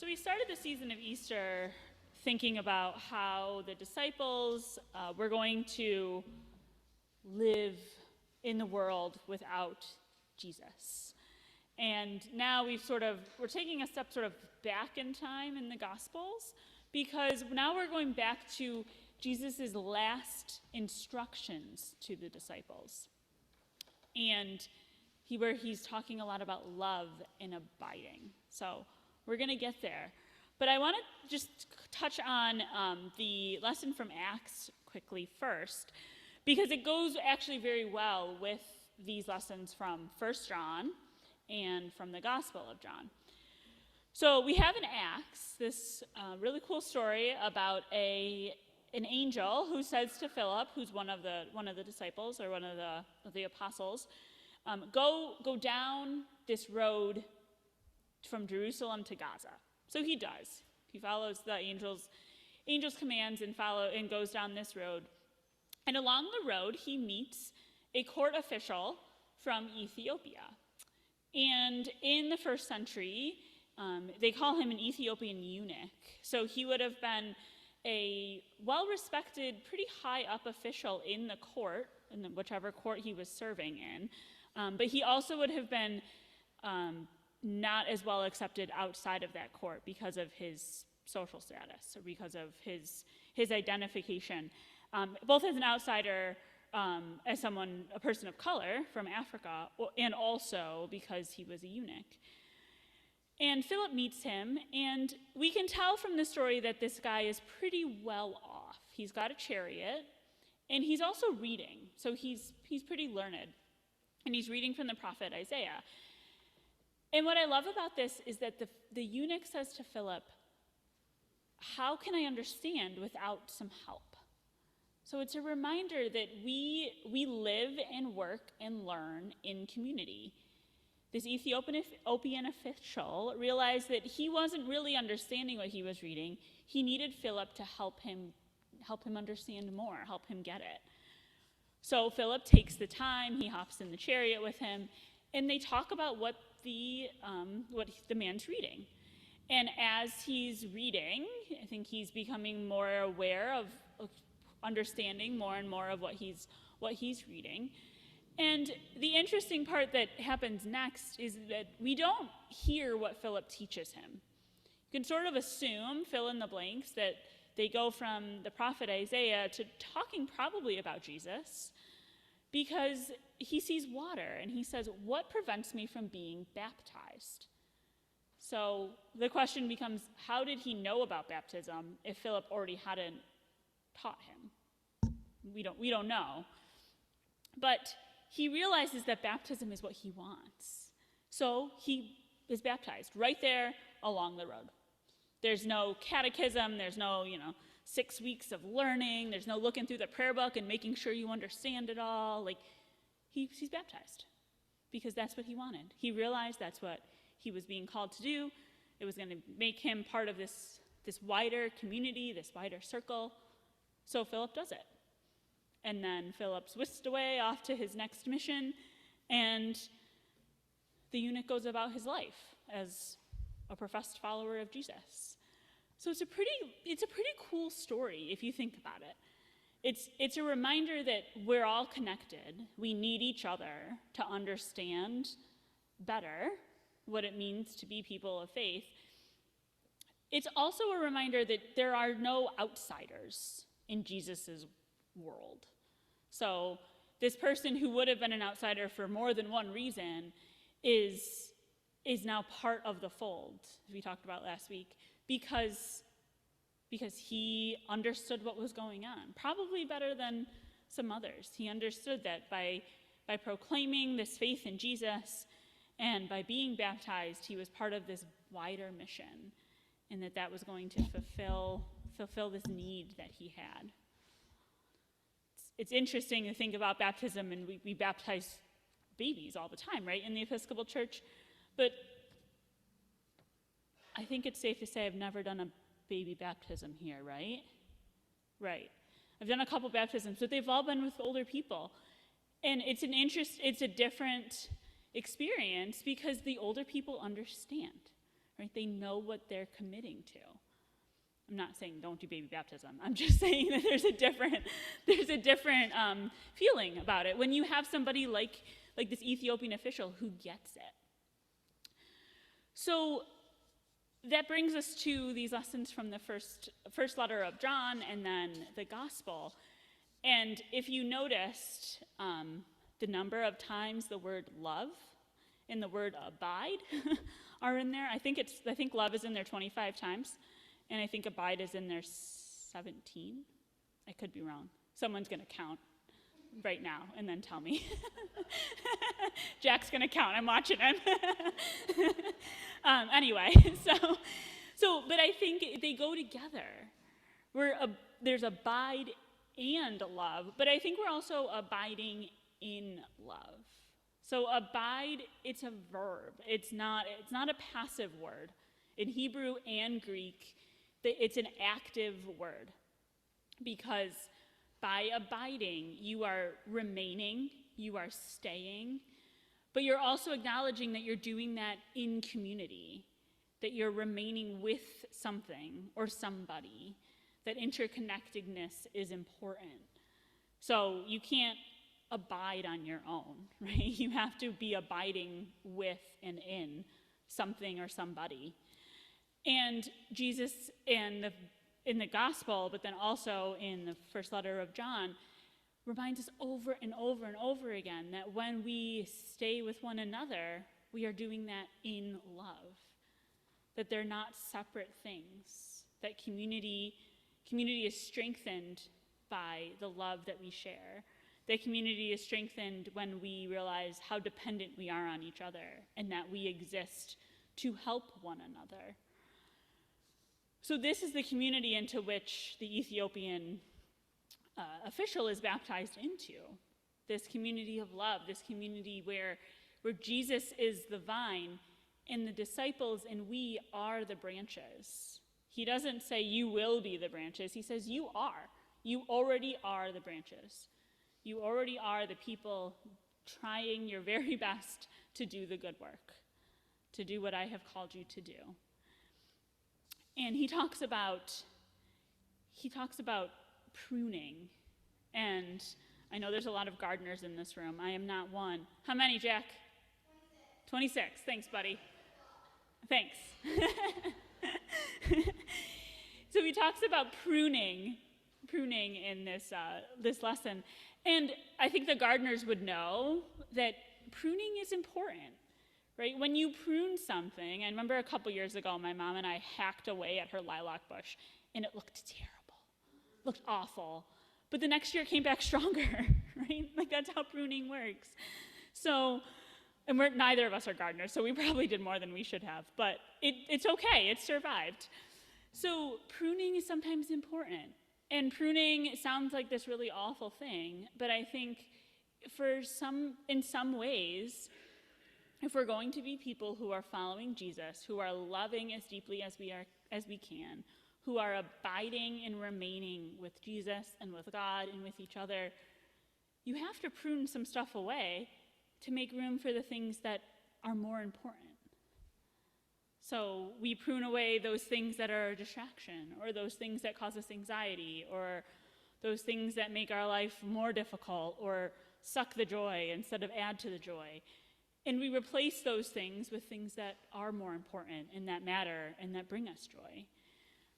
we started the season of Easter thinking about how the disciples were going to live in the world without Jesus. And now we're taking a step sort of back in time in the Gospels, because now we're going back to Jesus' last instructions to the disciples. And where he's talking a lot about love and abiding. So we're going to get there. But I want to just touch on the lesson from Acts quickly first, because it goes actually very well with these lessons from 1 John and from the Gospel of John. So we have in Acts this really cool story about an angel who says to Philip, who's one of the disciples or one of the apostles, go down this road from Jerusalem to Gaza. So he does. He follows the angel's commands and goes down this road. And along the road, he meets a court official from Ethiopia. And in the first century, they call him an Ethiopian eunuch. So he would have been a well-respected, pretty high-up official in the court, in whichever court he was serving in. But he also would have been not as well accepted outside of that court because of his social status, or because of his identification, both as an outsider, as a person of color from Africa, and also because he was a eunuch. And Philip meets him, and we can tell from the story that this guy is pretty well off. He's got a chariot, and he's also reading, so he's pretty learned. And he's reading from the prophet Isaiah. And what I love about this is that the eunuch says to Philip, how can I understand without some help? So it's a reminder that we live and work and learn in community. This Ethiopian official realized that he wasn't really understanding what he was reading. He needed Philip to help him understand more, help him get it. So Philip takes the time, he hops in the chariot with him, and they talk about what the man's reading. And as he's reading, I think he's becoming more aware of understanding more and more of what he's reading. And the interesting part that happens next is that we don't hear what Philip teaches him. You can sort of assume, fill in the blanks, that they go from the prophet Isaiah to talking probably about Jesus, because he sees water and he says, what prevents me from being baptized? So the question becomes, how did he know about baptism if Philip already hadn't taught him? We don't know. But he realizes that baptism is what he wants. So he is baptized right there along the road. There's no catechism, there's no, 6 weeks of learning, there's no looking through the prayer book and making sure you understand it all. He's baptized because that's what he wanted. He realized that's what he was being called to do. It was going to make him part of this wider community, this wider circle. So Philip does it. And then Philip's whisked away off to his next mission, and the eunuch goes about his life as a professed follower of Jesus. So it's a pretty cool story if you think about it. It's a reminder that we're all connected. We need each other to understand better what it means to be people of faith. It's also a reminder that there are no outsiders in Jesus' world. So this person who would have been an outsider for more than one reason is now part of the fold, as we talked about last week, because he understood what was going on, probably better than some others. He understood that by proclaiming this faith in Jesus and by being baptized, he was part of this wider mission, and that was going to fulfill this need that he had. It's interesting to think about baptism, and we baptize babies all the time, right, in the Episcopal Church. But I think it's safe to say I've never done a baby baptism here, right? Right. I've done a couple baptisms, but they've all been with older people. And it's a different experience because the older people understand, right? They know what they're committing to. I'm not saying don't do baby baptism. I'm just saying that there's a different feeling about it when you have somebody like this Ethiopian official who gets it. So that brings us to these lessons from the first letter of John and then the gospel. And if you noticed the number of times the word love and the word abide are in there, I think love is in there 25 times, and I think abide is in there 17. I could be wrong. Someone's going to count right now and then tell me. Jack's going to count. I'm watching him. Anyway, but I think they go together. There's abide and love, but I think we're also abiding in love. So abide, it's a verb. It's not a passive word. In Hebrew and Greek, it's an active word, because by abiding, you are remaining, you are staying, but you're also acknowledging that you're doing that in community, that you're remaining with something or somebody, that interconnectedness is important. So you can't abide on your own, right? You have to be abiding with and in something or somebody. And Jesus in the gospel, but then also in the first letter of John, reminds us over and over and over again that when we stay with one another, we are doing that in love, that they're not separate things, that community is strengthened by the love that we share. That community is strengthened when we realize how dependent we are on each other and that we exist to help one another. So this is the community into which the Ethiopian official is baptized into. This community of love, this community where Jesus is the vine and the disciples and we are the branches. He doesn't say you will be the branches. He says you are. You already are the branches. You already are the people trying your very best to do the good work, to do what I have called you to do. And he talks about pruning. And I know there's a lot of gardeners in this room. I am not one. How many, Jack? 26. Thanks, buddy. Thanks. So he talks about pruning in this lesson. And I think the gardeners would know that pruning is important, right? When you prune something, I remember a couple years ago, my mom and I hacked away at her lilac bush, and it looked terrible, looked awful. But the next year it came back stronger, right? Like that's how pruning works. So, and neither of us are gardeners, so we probably did more than we should have, but it's okay, it survived. So pruning is sometimes important. And pruning sounds like this really awful thing, but I think in some ways, if we're going to be people who are following Jesus, who are loving as deeply as we can, who are abiding and remaining with Jesus and with God and with each other, you have to prune some stuff away to make room for the things that are more important. So we prune away those things that are a distraction, or those things that cause us anxiety, or those things that make our life more difficult, or suck the joy instead of add to the joy. And we replace those things with things that are more important and that matter and that bring us joy,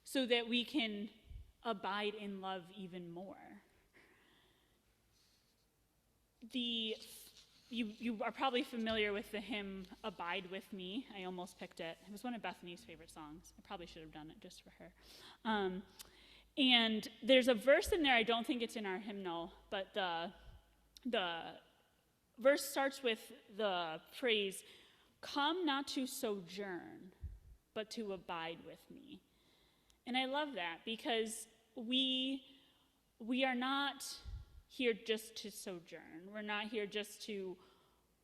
so that we can abide in love even more. You are probably familiar with the hymn, Abide With Me. I almost picked it. It was one of Bethany's favorite songs. I probably should have done it just for her. And there's a verse in there, I don't think it's in our hymnal, but the verse starts with the phrase, "Come not to sojourn, but to abide with me." And I love that because we are not here just to sojourn. We're not here just to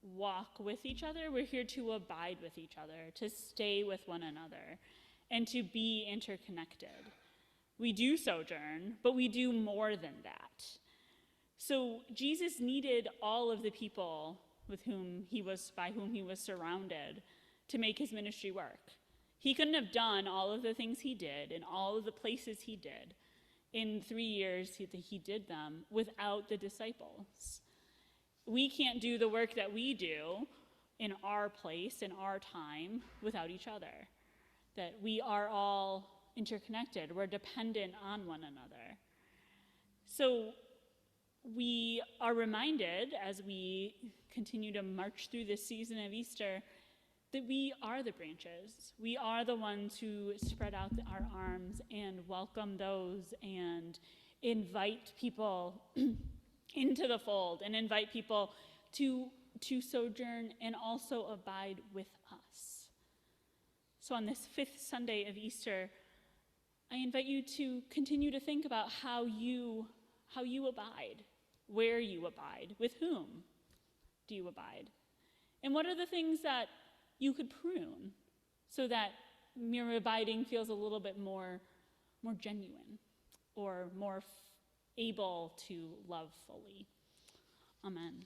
walk with each other. We're here to abide with each other, to stay with one another, and to be interconnected. We do sojourn, but we do more than that. So Jesus needed all of the people by whom he was surrounded to make his ministry work. He couldn't have done all of the things he did in all of the places he did in 3 years he did them without the disciples. We can't do the work that we do in our place, in our time, without each other. That we are all interconnected. We're dependent on one another. So we are reminded as we continue to march through this season of Easter that we are the branches. We are the ones who spread out our arms and welcome those and invite people into the fold and invite people to sojourn and also abide with us. So on this 5th Sunday of Easter, I invite you to continue to think about how you abide, where you abide, with whom do you abide, and what are the things that you could prune so that your abiding feels a little bit more genuine or more able to love fully. Amen.